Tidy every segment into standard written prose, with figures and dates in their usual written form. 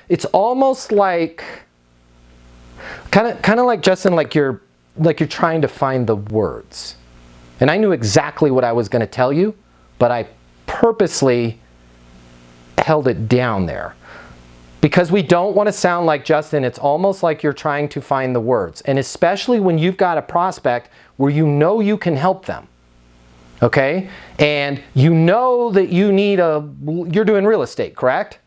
it's almost like, kind of like, Justin, like you're trying to find the words. And I knew exactly what I was going to tell you, but I purposely held it down there. Because we don't want to sound like, Justin, it's almost like you're trying to find the words. And especially when you've got a prospect where you know you can help them. Okay? And you know that you're doing real estate, correct?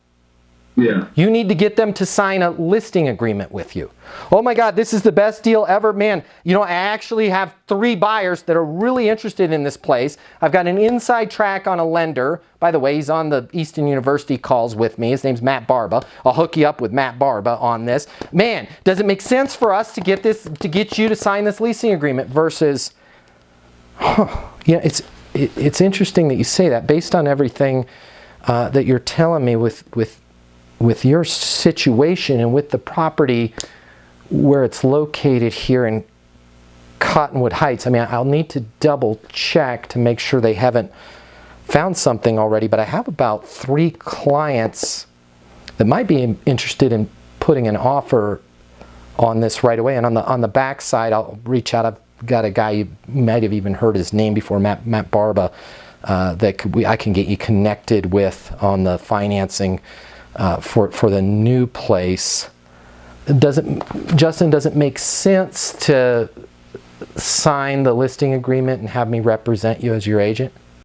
Yeah. You need to get them to sign a listing agreement with you. Oh my God, this is the best deal ever. Man, you know, I actually have 3 buyers that are really interested in this place. I've got an inside track on a lender. By the way, he's on the Easton University calls with me. His name's Matt Barba. I'll hook you up with Matt Barba on this. Man, does it make sense for us to get you to sign this leasing agreement versus, yeah, it's interesting that you say that based on everything that you're telling me with your situation and with the property where it's located here in Cottonwood Heights. I mean, I'll need to double check to make sure they haven't found something already, but I have about 3 clients that might be interested in putting an offer on this right away. And on the back side, I'll reach out. I've got a guy, you might have even heard his name before, Matt Barba, that I can get you connected with on the financing for the new place. Justin, does it make sense to sign the listing agreement and have me represent you as your agent?